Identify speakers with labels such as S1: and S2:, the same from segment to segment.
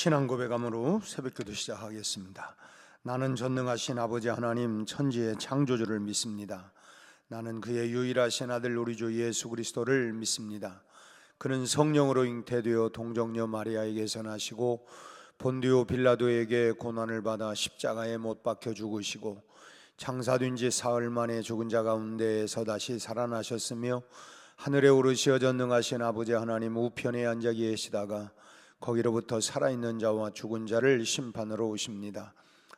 S1: 신앙 고백함으로 새벽기도 시작하겠습니다. 나는 전능하신 아버지 하나님 천지의 창조주를 믿습니다. 나는 그의 유일하신 아들 우리 주 예수 그리스도를 믿습니다. 그는 성령으로 잉태되어 동정녀 마리아에게서 나시고 본디오 빌라도에게 고난을 받아 십자가에 못 박혀 죽으시고 장사된 지 사흘 만에 죽은 자 가운데에서 다시 살아나셨으며 하늘에 오르시어 전능하신 아버지 하나님 우편에 앉아 계시다가 거기로부터 살아있는 자와 죽은 자를 심판으로 오십니다.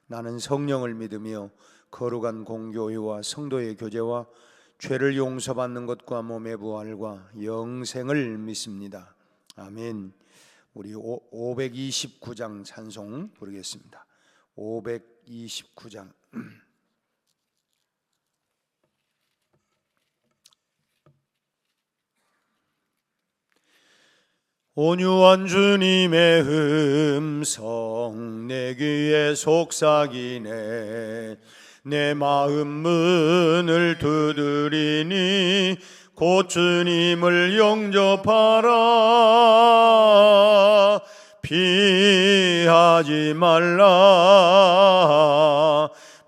S1: 나는 성령을 믿으며 거룩한 공교회와 성도의 교제와 죄를 용서받는 것과 몸의 부활과 영생을 믿습니다. 아멘. 우리 529장 찬송 부르겠습니다. 529장. 온유한 주님의 음성 내 귀에 속삭이네. 내 마음 문을 두드리니 곧 주님을 영접하라. 피하지 말라.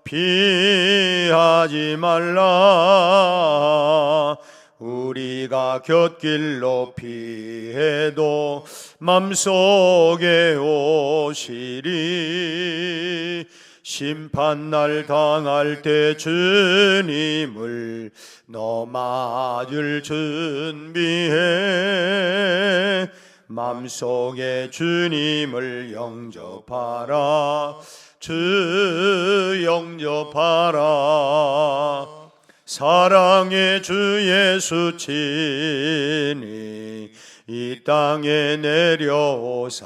S1: 피하지 말라. 우리가 곁길로 피해도 맘속에 오시리. 심판날 당할 때 주님을 너 맞을 준비해. 맘속에 주님을 영접하라. 주 영접하라. 사랑의 주 예수 친히 이 땅에 내려오사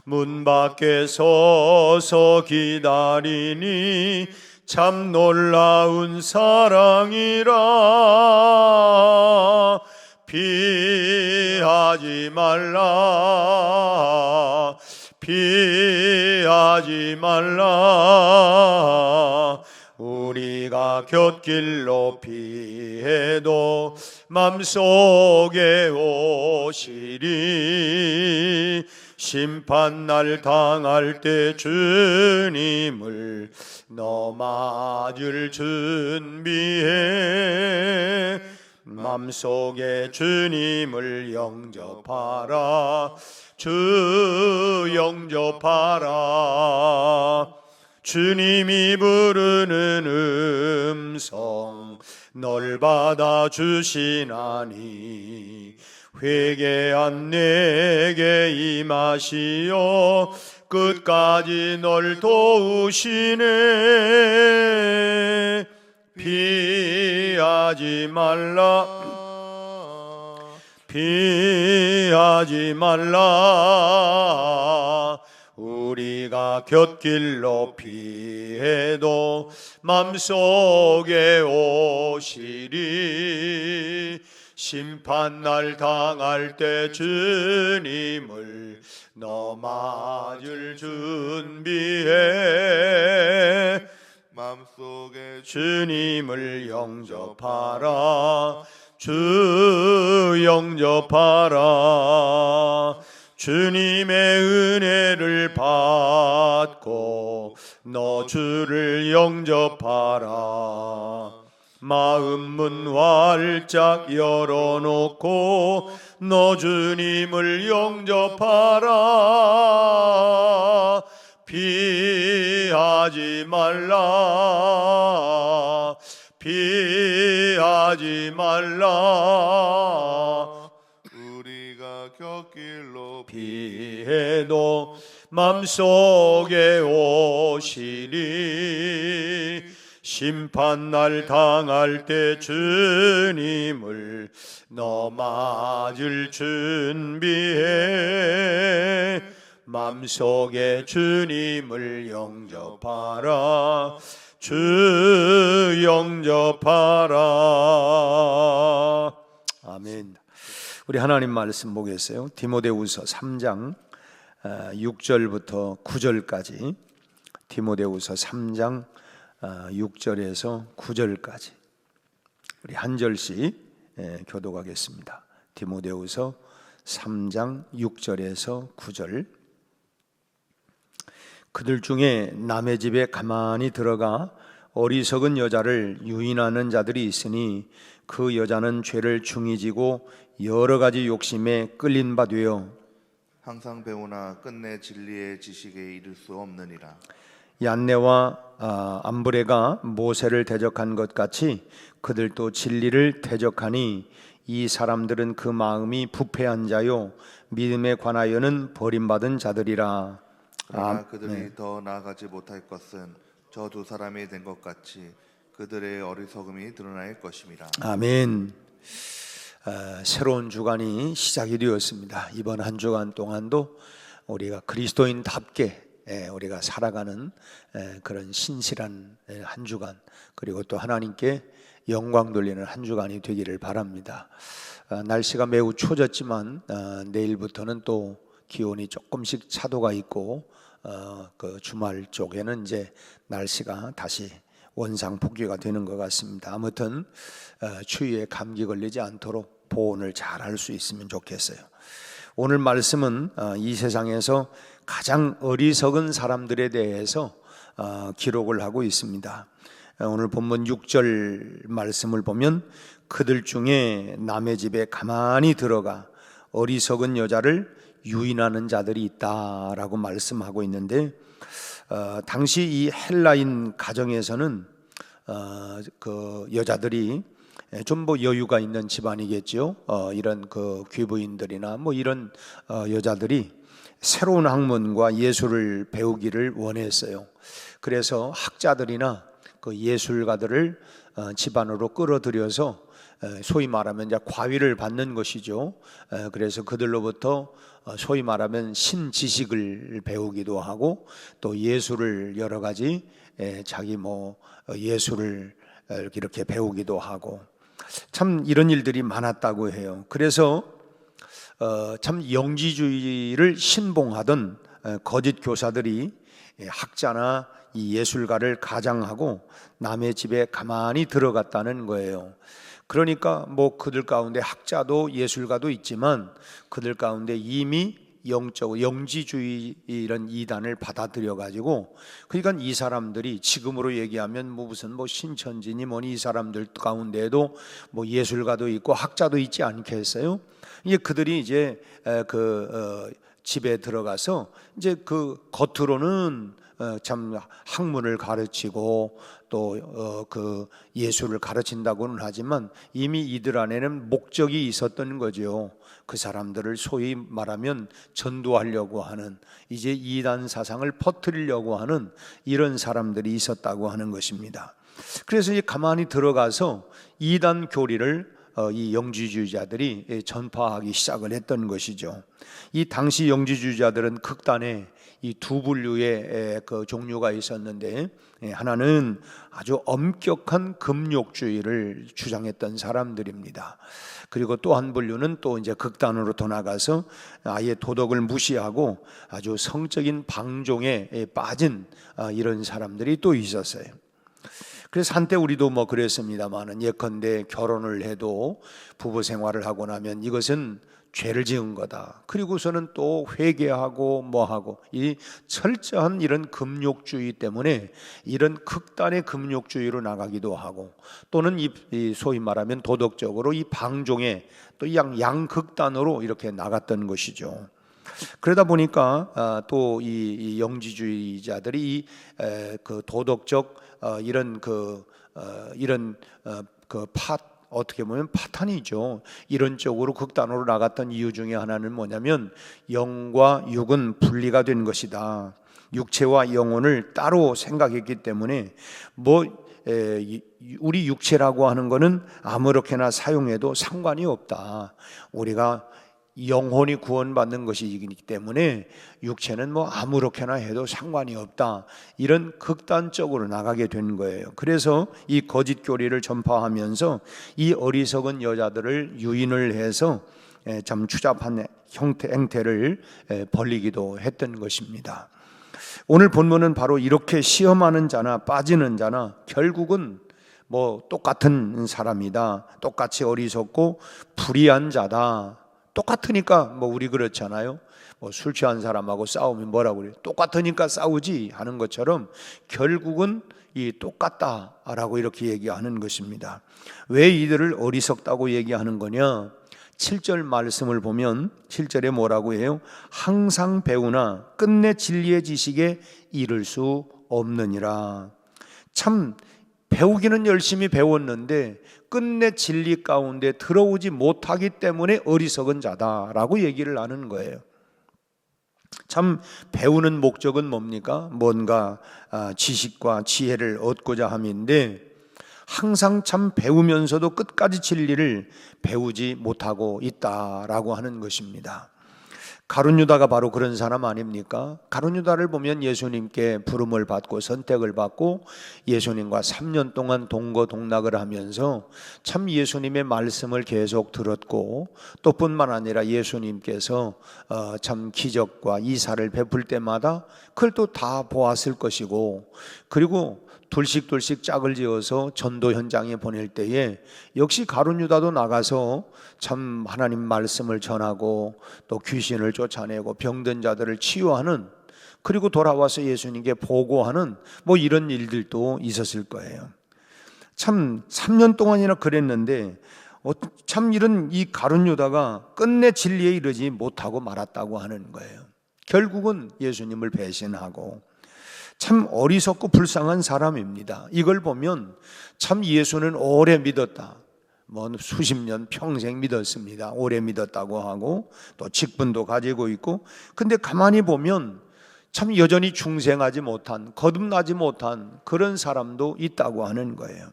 S1: 문 밖에 서서 기다리니 참 놀라운 사랑이라. 피하지 말라. 피하지 말라. 우리가 곁길로 피해도 맘속에 오시리. 심판날 당할 때 주님을 너 맞을 준비해. 맘속에 주님을 영접하라. 주 영접하라. 주님이 부르는 음성 널 받아주시나니 회개한 내게 임하시어 끝까지 널 도우시네. 피하지 말라. 피하지 말라. 우리가 곁길로 피해도 맘속에 오시리. 심판날 당할 때 주님을 너 맞을 준비해. 맘속에 주님을 영접하라. 주 영접하라. 주님의 은혜를 받고 너 주를 영접하라. 마음 문 활짝 열어놓고 너 주님을 영접하라. 피하지 말라. 피하지 말라. 우리가 곁길로 피해도 맘속에 오시리. 심판날 당할 때 주님을 너 맞을 준비해. 맘속에 주님을 영접하라. 주 영접하라. 아멘. 우리 하나님 말씀 보겠어요. 디모데후서 3장 6절부터 9절까지. 디모데후서 3장 6절에서 9절까지 우리 한 절씩 교독하겠습니다. 디모데후서 3장 6절에서 9절 그들 중에 남의 집에 가만히 들어가 어리석은 여자를 유인하는 자들이 있으니 그 여자는 죄를 중히 지고 여러 가지 욕심에 끌린 바 되어
S2: 항상 배우나 끝내 진리의 지식에 이를 수 없느니라.
S1: 얀네와 암브레가 모세를 대적한 것 같이 그들도 진리를 대적하니 이 사람들은 그 마음이 부패한 자요 믿음에 관하여는 버림받은 자들이라.
S2: 그러나 그들이 더 나아가지 못할 것은 저 두 사람이 된 것 같이 그들의 어리석음이 드러날 것임이라.
S1: 아멘. 새로운 주간이 시작이 되었습니다. 이번 한 주간 동안도 우리가 그리스도인답게 우리가 살아가는 그런 신실한 한 주간, 그리고 또 하나님께 영광 돌리는 한 주간이 되기를 바랍니다. 날씨가 매우 추워졌지만 내일부터는 또 기온이 조금씩 차도가 있고 그 주말 쪽에는 이제 날씨가 다시 원상복귀가 되는 것 같습니다. 아무튼 추위에 감기 걸리지 않도록 보온을 잘 할 수 있으면 좋겠어요. 오늘 말씀은 이 세상에서 가장 어리석은 사람들에 대해서 기록을 하고 있습니다. 오늘 본문 6절 말씀을 보면 그들 중에 남의 집에 가만히 들어가 어리석은 여자를 유인하는 자들이 있다라고 말씀하고 있는데, 당시 이 헬라인 가정에서는 그 여자들이 좀 뭐 여유가 있는 집안이겠죠. 이런 그 귀부인들이나 뭐 이런 여자들이 새로운 학문과 예술을 배우기를 원했어요. 그래서 학자들이나 그 예술가들을 집안으로 끌어들여서 소위 말하면 이제 과위를 받는 것이죠. 그래서 그들로부터 소위 말하면 신지식을 배우기도 하고 또 예술을 여러 가지 자기 뭐 예술을 이렇게 배우기도 하고 참 이런 일들이 많았다고 해요. 그래서 참 영지주의를 신봉하던 거짓 교사들이 학자나 이 예술가를 가장하고 남의 집에 가만히 들어갔다는 거예요. 그러니까 뭐 그들 가운데 학자도 예술가도 있지만 그들 가운데 이미 영적 영지주의 이런 이단을 받아들여 가지고, 그러니까 이 사람들이 지금으로 얘기하면 뭐 무슨 뭐 신천지니 뭐니 이 사람들 가운데에도 뭐 예술가도 있고 학자도 있지 않겠어요? 이제 그들이 이제 집에 들어가서 이제 그 겉으로는 참 학문을 가르치고 또 그 예술을 가르친다고는 하지만 이미 이들 안에는 목적이 있었던 거죠. 그 사람들을 소위 말하면 전도하려고 하는, 이제 이단 사상을 퍼뜨리려고 하는 이런 사람들이 있었다고 하는 것입니다. 그래서 이 가만히 들어가서 이단 교리를 이 영지주의자들이 전파하기 시작을 했던 것이죠. 이 당시 영지주의자들은 극단에 이 두 분류의 그 종류가 있었는데, 하나는 아주 엄격한 금욕주의를 주장했던 사람들입니다. 그리고 또 한 분류는 또 이제 극단으로 더 나가서 아예 도덕을 무시하고 아주 성적인 방종에 빠진 이런 사람들이 또 있었어요. 그래서 한때 우리도 뭐 그랬습니다만은, 예컨대 결혼을 해도 부부 생활을 하고 나면 이것은 죄를 지은 거다. 그리고서는 또 회개하고 뭐하고, 이 철저한 이런 금욕주의 때문에 이런 극단의 금욕주의로 나가기도 하고, 또는 이 소위 말하면 도덕적으로 이 방종에 또 양극단으로 이렇게 나갔던 것이죠. 그러다 보니까 또 이 영지주의자들이 그 도덕적 이런 어떻게 보면 파탄이죠. 이런 쪽으로 극단으로 나갔던 이유 중에 하나는 뭐냐면, 영과 육은 분리가 된 것이다. 육체와 영혼을 따로 생각했기 때문에 우리 육체라고 하는 거는 아무렇게나 사용해도 상관이 없다. 우리가 영혼이 구원받는 것이기 때문에 육체는 뭐 아무렇게나 해도 상관이 없다. 이런 극단적으로 나가게 된 거예요. 그래서 이 거짓 교리를 전파하면서 이 어리석은 여자들을 유인을 해서 참 추잡한 행태를 벌이기도 했던 것입니다. 오늘 본문은 바로 이렇게 시험하는 자나 빠지는 자나 결국은 뭐 똑같은 사람이다, 똑같이 어리석고 불의한 자다, 똑같으니까 뭐 우리 그렇잖아요. 뭐 술 취한 사람하고 싸우면 뭐라고 그래요? 똑같으니까 싸우지 하는 것처럼 결국은 이 똑같다라고 이렇게 얘기하는 것입니다. 왜 이들을 어리석다고 얘기하는 거냐? 7절 말씀을 보면 7절에 뭐라고 해요? 항상 배우나 끝내 진리의 지식에 이를 수 없느니라. 참 배우기는 열심히 배웠는데 끝내 진리 가운데 들어오지 못하기 때문에 어리석은 자다라고 얘기를 하는 거예요. 참 배우는 목적은 뭡니까? 뭔가 지식과 지혜를 얻고자 함인데 항상 참 배우면서도 끝까지 진리를 배우지 못하고 있다라고 하는 것입니다. 가룟 유다가 바로 그런 사람 아닙니까? 가룟 유다를 보면 예수님께 부름을 받고 선택을 받고 예수님과 3년 동안 동거동락을 하면서 참 예수님의 말씀을 계속 들었고 또 뿐만 아니라 예수님께서 참 기적과 이사를 베풀 때마다 그걸 또 다 보았을 것이고, 그리고 둘씩 짝을 지어서 전도 현장에 보낼 때에 역시 가룟 유다도 나가서 참 하나님 말씀을 전하고 또 귀신을 쫓아내고 병든 자들을 치유하는, 그리고 돌아와서 예수님께 보고하는 뭐 이런 일들도 있었을 거예요. 참 3년 동안이나 그랬는데 참 이런 이 가룟 유다가 끝내 진리에 이르지 못하고 말았다고 하는 거예요. 결국은 예수님을 배신하고 참 어리석고 불쌍한 사람입니다. 이걸 보면 참 예수는 오래 믿었다, 뭐 수십 년 평생 믿었습니다. 오래 믿었다고 하고 또 직분도 가지고 있고, 근데 가만히 보면 참 여전히 중생하지 못한, 거듭나지 못한 그런 사람도 있다고 하는 거예요.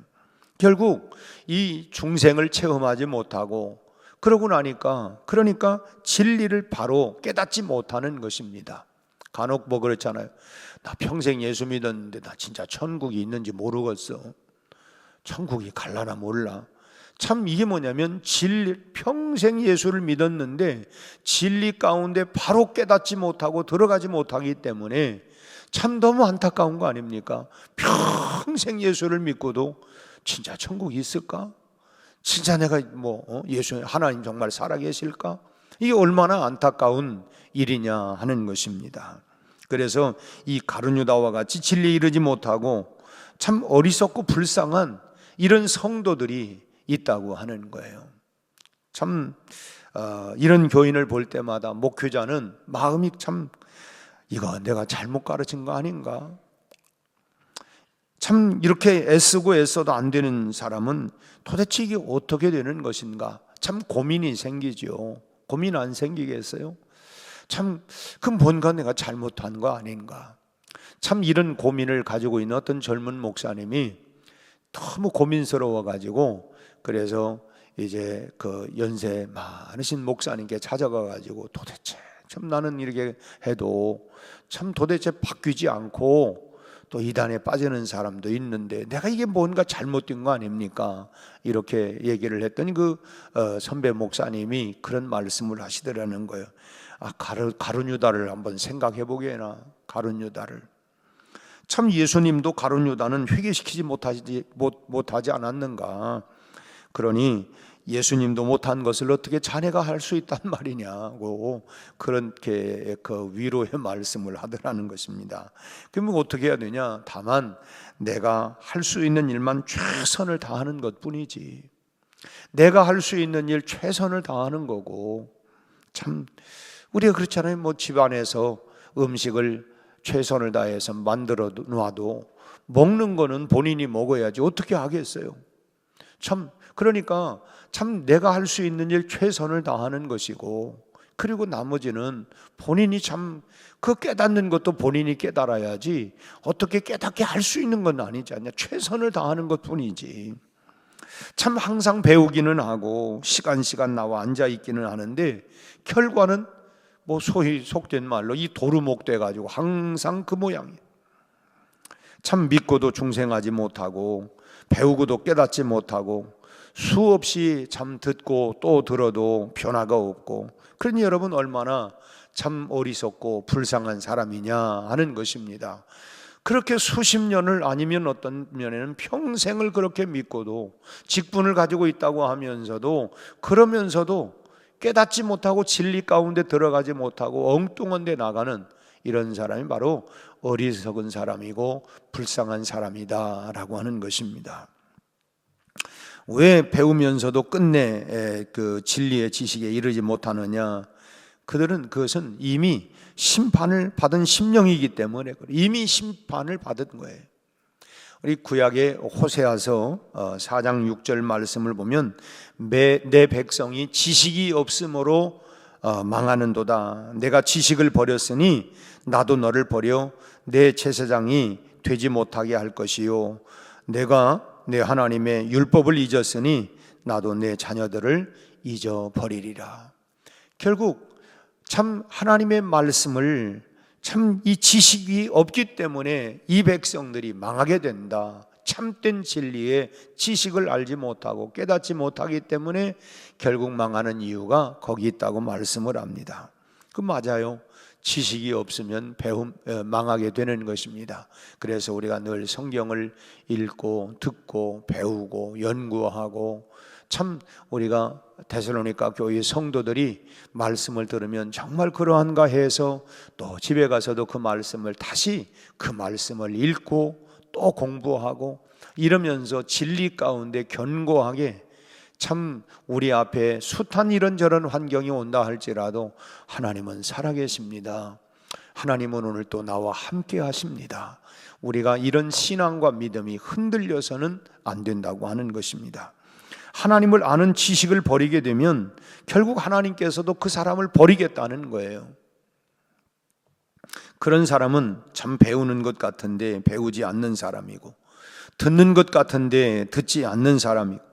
S1: 결국 이 중생을 체험하지 못하고 그러고 나니까 그러니까 진리를 바로 깨닫지 못하는 것입니다. 간혹 뭐 그렇잖아요. 나 평생 예수 믿었는데 나 진짜 천국이 있는지 모르겠어. 천국이 갈라나 몰라. 참 이게 뭐냐면 평생 예수를 믿었는데 진리 가운데 바로 깨닫지 못하고 들어가지 못하기 때문에 참 너무 안타까운 거 아닙니까? 평생 예수를 믿고도 진짜 천국이 있을까? 진짜 내가 예수 하나님 정말 살아계실까? 이게 얼마나 안타까운 일이냐 하는 것입니다. 그래서 이 가룟 유다와 같이 진리에 이르지 못하고 참 어리석고 불쌍한 이런 성도들이 있다고 하는 거예요. 참 이런 교인을 볼 때마다 목회자는 마음이 참 이거 내가 잘못 가르친 거 아닌가? 참 이렇게 애써도 안 되는 사람은 도대체 이게 어떻게 되는 것인가? 참 고민이 생기죠. 고민 안 생기겠어요? 참 그럼 뭔가 내가 잘못한 거 아닌가? 참 이런 고민을 가지고 있는 어떤 젊은 목사님이 너무 고민스러워 가지고 그래서 이제 그 연세 많으신 목사님께 찾아가 가지고 도대체 참 나는 이렇게 해도 참 도대체 바뀌지 않고 또 이단에 빠지는 사람도 있는데 내가 이게 뭔가 잘못된 거 아닙니까? 이렇게 얘기를 했더니 그 선배 목사님이 그런 말씀을 하시더라는 거예요. 가룟 유다를 한번 생각해 보게나. 가룟 유다를 참 예수님도 가룟 유다는 회개시키지 못하지 않았는가? 그러니 예수님도 못한 것을 어떻게 자네가 할 수 있단 말이냐고 그렇게 그 위로의 말씀을 하더라는 것입니다. 그러면 어떻게 해야 되냐? 다만 내가 할 수 있는 일만 최선을 다하는 것뿐이지. 내가 할 수 있는 일 최선을 다하는 거고, 참 우리가 그렇잖아요. 뭐 집안에서 음식을 최선을 다해서 만들어 놔도 먹는 거는 본인이 먹어야지 어떻게 하겠어요? 참 그러니까 참 내가 할 수 있는 일 최선을 다하는 것이고, 그리고 나머지는 본인이 참 그 깨닫는 것도 본인이 깨달아야지 어떻게 깨닫게 할 수 있는 건 아니지 않냐. 최선을 다하는 것뿐이지. 참 항상 배우기는 하고 시간 나와 앉아 있기는 하는데 결과는 뭐 소위 속된 말로 이 도루묵 돼 가지고 항상 그 모양이에요. 참 믿고도 중생하지 못하고 배우고도 깨닫지 못하고 수없이 참 듣고 또 들어도 변화가 없고, 그러니 여러분 얼마나 참 어리석고 불쌍한 사람이냐 하는 것입니다. 그렇게 수십 년을 아니면 어떤 면에는 평생을 그렇게 믿고도 직분을 가지고 있다고 하면서도 그러면서도 깨닫지 못하고 진리 가운데 들어가지 못하고 엉뚱한 데 나가는 이런 사람이 바로 어리석은 사람이고 불쌍한 사람이다 라고 하는 것입니다. 왜 배우면서도 끝내 그 진리의 지식에 이르지 못하느냐? 그들은 그것은 이미 심판을 받은 심령이기 때문에 이미 심판을 받은 거예요. 우리 구약의 호세아서 4장 6절 말씀을 보면 내 백성이 지식이 없으므로 망하는도다. 내가 지식을 버렸으니 나도 너를 버려 내 제사장이 되지 못하게 할 것이요, 내가 내 하나님의 율법을 잊었으니 나도 내 자녀들을 잊어버리리라. 결국 참 하나님의 말씀을 참 이 지식이 없기 때문에 이 백성들이 망하게 된다. 참된 진리의 지식을 알지 못하고 깨닫지 못하기 때문에 결국 망하는 이유가 거기 있다고 말씀을 합니다. 그 맞아요. 지식이 없으면 망하게 되는 것입니다. 그래서 우리가 늘 성경을 읽고 듣고 배우고 연구하고, 참 우리가 데살로니가 교회 성도들이 말씀을 들으면 정말 그러한가 해서 또 집에 가서도 그 말씀을 다시 그 말씀을 읽고 또 공부하고 이러면서 진리 가운데 견고하게, 참 우리 앞에 숱한 이런저런 환경이 온다 할지라도 하나님은 살아계십니다. 하나님은 오늘 또 나와 함께 하십니다. 우리가 이런 신앙과 믿음이 흔들려서는 안 된다고 하는 것입니다. 하나님을 아는 지식을 버리게 되면 결국 하나님께서도 그 사람을 버리겠다는 거예요. 그런 사람은 참 배우는 것 같은데 배우지 않는 사람이고, 듣는 것 같은데 듣지 않는 사람이고,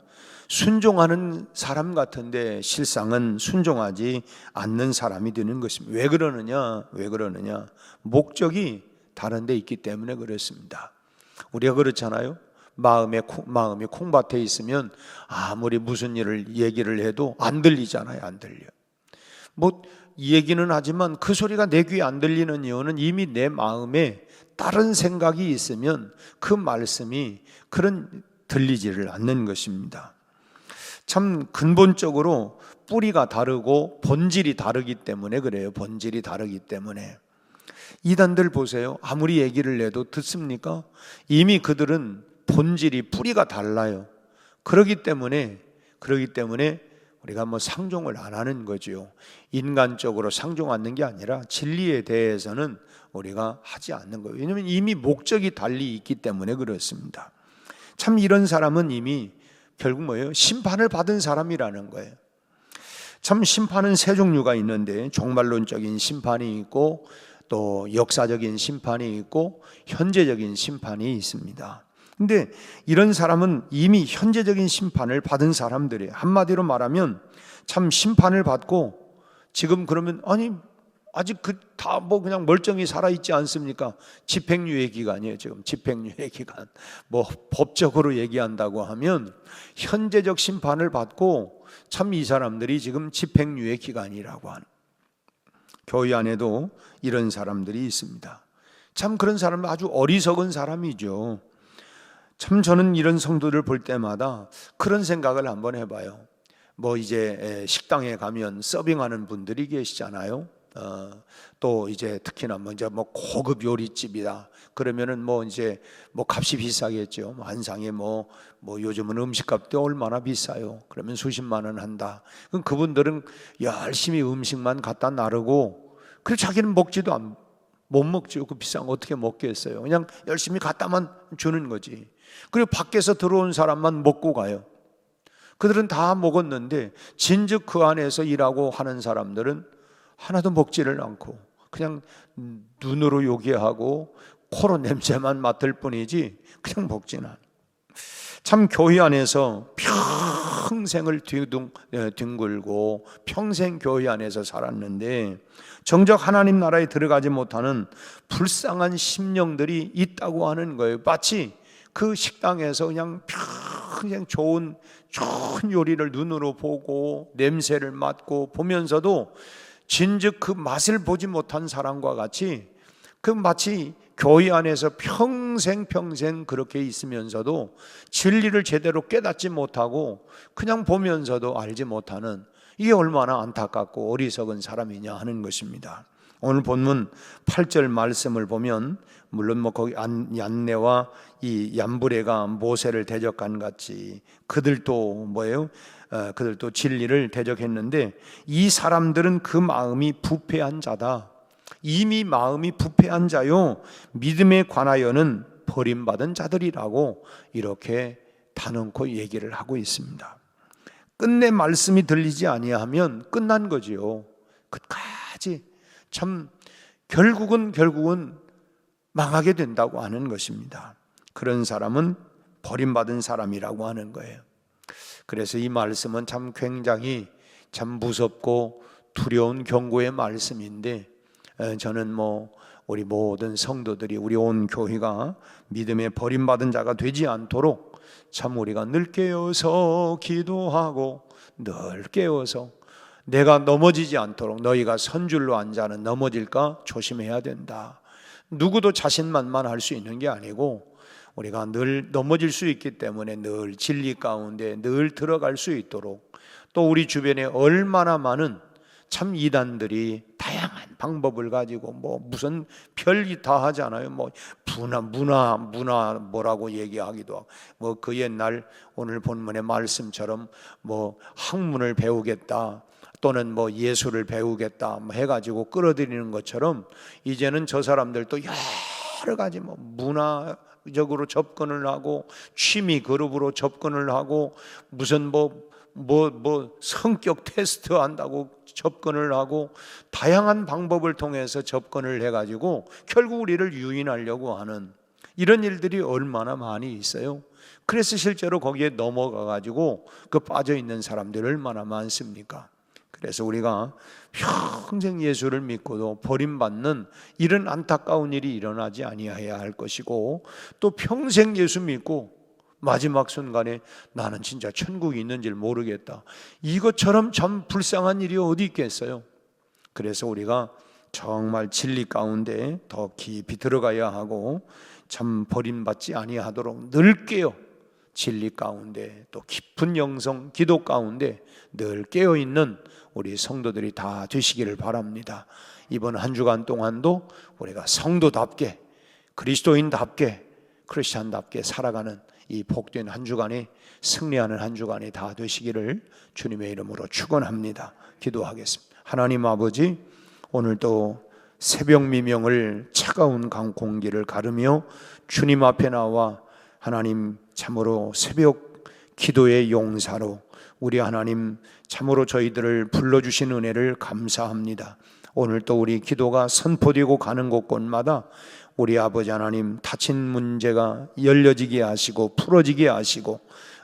S1: 순종하는 사람 같은데 실상은 순종하지 않는 사람이 되는 것입니다. 왜 그러느냐? 목적이 다른 데 있기 때문에 그렇습니다. 우리가 그렇잖아요. 마음이 콩밭에 있으면 아무리 무슨 일을 얘기를 해도 안 들리잖아요. 안 들려. 뭐 얘기는 하지만 그 소리가 내 귀에 안 들리는 이유는 이미 내 마음에 다른 생각이 있으면 그 말씀이 들리지를 않는 것입니다. 참 근본적으로 뿌리가 다르고 본질이 다르기 때문에 그래요. 본질이 다르기 때문에. 이단들 보세요. 아무리 얘기를 해도 듣습니까? 이미 그들은 본질이 뿌리가 달라요. 그러기 때문에 우리가 뭐 상종을 안 하는 거죠. 인간적으로 상종하는 게 아니라 진리에 대해서는 우리가 하지 않는 거예요. 왜냐하면 이미 목적이 달리 있기 때문에 그렇습니다. 참 이런 사람은 이미 결국 뭐예요? 심판을 받은 사람이라는 거예요. 참 심판은 세 종류가 있는데 종말론적인 심판이 있고 또 역사적인 심판이 있고 현재적인 심판이 있습니다. 근데 이런 사람은 이미 현재적인 심판을 받은 사람들이에요. 한마디로 말하면 참 심판을 받고 지금 그러면 아직 다 그냥 멀쩡히 살아있지 않습니까? 집행유예 기간이에요. 지금 집행유예 기간. 법적으로 얘기한다고 하면 현재적 심판을 받고 참 이 사람들이 지금 집행유예 기간이라고 하는, 교회 안에도 이런 사람들이 있습니다. 참 그런 사람은 아주 어리석은 사람이죠. 참 저는 이런 성도들 볼 때마다 그런 생각을 한번 해봐요. 이제 식당에 가면 서빙하는 분들이 계시잖아요. 또 이제 특히나 이제 고급 요리집이다 그러면은 이제 값이 비싸겠죠. 한 상에 요즘은 음식값도 얼마나 비싸요. 그러면 수십만 원 한다. 그럼 그분들은 열심히 음식만 갖다 나르고, 그리고 자기는 못 먹죠. 그 비싼 거 어떻게 먹겠어요. 그냥 열심히 갖다만 주는 거지. 그리고 밖에서 들어온 사람만 먹고 가요. 그들은 다 먹었는데 진즉 그 안에서 일하고 하는 사람들은 하나도 먹지를 않고 그냥 눈으로 요기하고 코로 냄새만 맡을 뿐이지 그냥 먹지는 않아요. 참 교회 안에서 평생을 뒹굴고 평생 교회 안에서 살았는데 정작 하나님 나라에 들어가지 못하는 불쌍한 심령들이 있다고 하는 거예요. 마치 그 식당에서 그냥 평생 좋은 요리를 눈으로 보고 냄새를 맡고 보면서도 진즉 그 맛을 보지 못한 사람과 같이, 마치 교회 안에서 평생 그렇게 있으면서도 진리를 제대로 깨닫지 못하고 그냥 보면서도 알지 못하는 이게 얼마나 안타깝고 어리석은 사람이냐 하는 것입니다. 오늘 본문 8절 말씀을 보면 물론 뭐 거기 얀네와 이 얀브레가 모세를 대적한 같이 그들도 뭐예요? 그들도 진리를 대적했는데 이 사람들은 그 마음이 부패한 자다. 이미 마음이 부패한 자요 믿음에 관하여는 버림받은 자들이라고 이렇게 단언코 얘기를 하고 있습니다. 끝내 말씀이 들리지 아니하면 끝난 거지요. 끝까지 참 결국은 망하게 된다고 하는 것입니다. 그런 사람은 버림받은 사람이라고 하는 거예요. 그래서 이 말씀은 참 굉장히 참 무섭고 두려운 경고의 말씀인데 저는 우리 모든 성도들이 우리 온 교회가 믿음에 버림받은 자가 되지 않도록 참 우리가 늘 깨어서 기도하고 늘 깨어서 내가 넘어지지 않도록 너희가 선줄로 앉아는 넘어질까 조심해야 된다. 누구도 자신만만할 수 있는 게 아니고 우리가 늘 넘어질 수 있기 때문에 늘 진리 가운데 늘 들어갈 수 있도록 또 우리 주변에 얼마나 많은 참 이단들이 다양한 방법을 가지고 무슨 별이 다 하잖아요. 문화 뭐라고 얘기하기도 하고 그 옛날 오늘 본문의 말씀처럼 학문을 배우겠다 또는 예술을 배우겠다 해가지고 끌어들이는 것처럼 이제는 저 사람들도 여러 가지 문화적으로 접근을 하고 취미 그룹으로 접근을 하고 무슨 성격 테스트 한다고 접근을 하고 다양한 방법을 통해서 접근을 해가지고 결국 우리를 유인하려고 하는 이런 일들이 얼마나 많이 있어요. 그래서 실제로 거기에 넘어가가지고 빠져 있는 사람들이 얼마나 많습니까? 그래서 우리가 평생 예수를 믿고도 버림받는 이런 안타까운 일이 일어나지 아니해야 할 것이고 또 평생 예수 믿고 마지막 순간에 나는 진짜 천국이 있는지를 모르겠다. 이것처럼 참 불쌍한 일이 어디 있겠어요? 그래서 우리가 정말 진리 가운데 더 깊이 들어가야 하고 참 버림받지 아니하도록 늘 깨어 진리 가운데 또 깊은 영성 기도 가운데 늘 깨어 있는 우리 성도들이 다 되시기를 바랍니다. 이번 한 주간 동안도 우리가 성도답게 그리스도인답게 크리스찬답게 살아가는 이 복된 한 주간이 승리하는 한 주간이 다 되시기를 주님의 이름으로 축원합니다. 기도하겠습니다. 하나님 아버지, 오늘도 새벽 미명을 차가운 공기를 가르며 주님 앞에 나와 하나님 참으로 새벽 기도의 용사로 우리 하나님 참으로 저희들을 불러주신 은혜를 감사합니다. 오늘 또 우리 기도가 선포되고 가는 곳곳마다 우리 아버지 하나님 닫힌 문제가 열려지게 하시고 풀어지게 하시고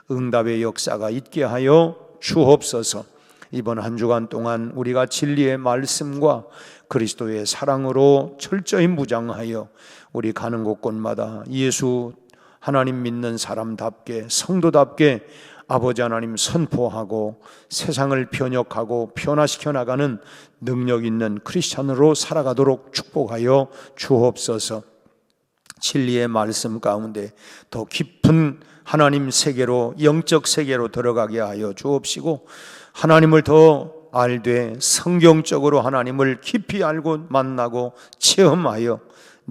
S1: 응답의 역사가 있게 하여 주옵소서. 이번 한 주간 동안 우리가 진리의 말씀과 그리스도의 사랑으로 철저히 무장하여 우리 가는 곳곳마다 예수 하나님 믿는 사람답게 성도답게 아버지 하나님 선포하고 세상을 변혁하고 변화시켜 나가는 능력 있는 크리스찬으로 살아가도록 축복하여 주옵소서. 진리의 말씀 가운데 더 깊은 하나님 세계로 영적 세계로 들어가게 하여 주옵시고 하나님을 더 알되 성경적으로 하나님을 깊이 알고 만나고 체험하여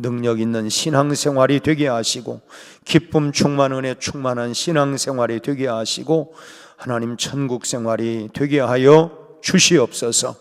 S1: 능력 있는 신앙생활이 되게 하시고 기쁨 충만 은혜 충만한 신앙생활이 되게 하시고 하나님 천국생활이 되게 하여 주시옵소서.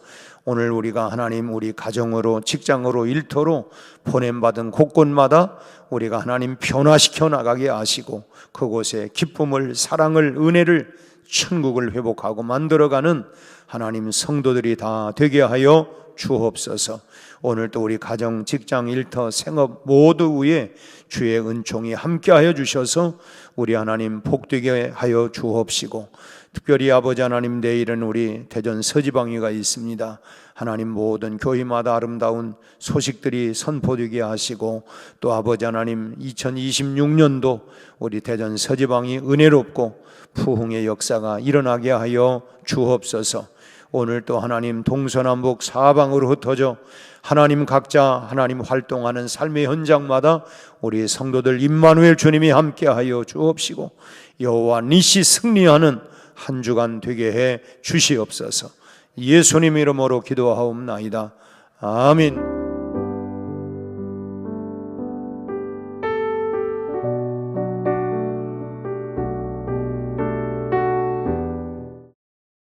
S1: 오늘 우리가 하나님 우리 가정으로 직장으로 일터로 보냄받은 곳곳마다 우리가 하나님 변화시켜 나가게 하시고 그곳에 기쁨을 사랑을 은혜를 천국을 회복하고 만들어가는 하나님 성도들이 다 되게 하여 주옵소서. 오늘 또 우리 가정, 직장, 일터, 생업 모두 위에 주의 은총이 함께하여 주셔서 우리 하나님 복되게 하여 주옵시고 특별히 아버지 하나님 내일은 우리 대전 서지방위가 있습니다. 하나님 모든 교회마다 아름다운 소식들이 선포되게 하시고 또 아버지 하나님 2026년도 우리 대전 서지방이 은혜롭고 부흥의 역사가 일어나게 하여 주옵소서. 오늘 또 하나님 동서남북 사방으로 흩어져 하나님 각자 하나님 활동하는 삶의 현장마다 우리 성도들 임마누엘 주님이 함께하여 주옵시고 여호와 니시 승리하는 한 주간 되게 해 주시옵소서. 예수님 이름으로 기도하옵나이다. 아멘.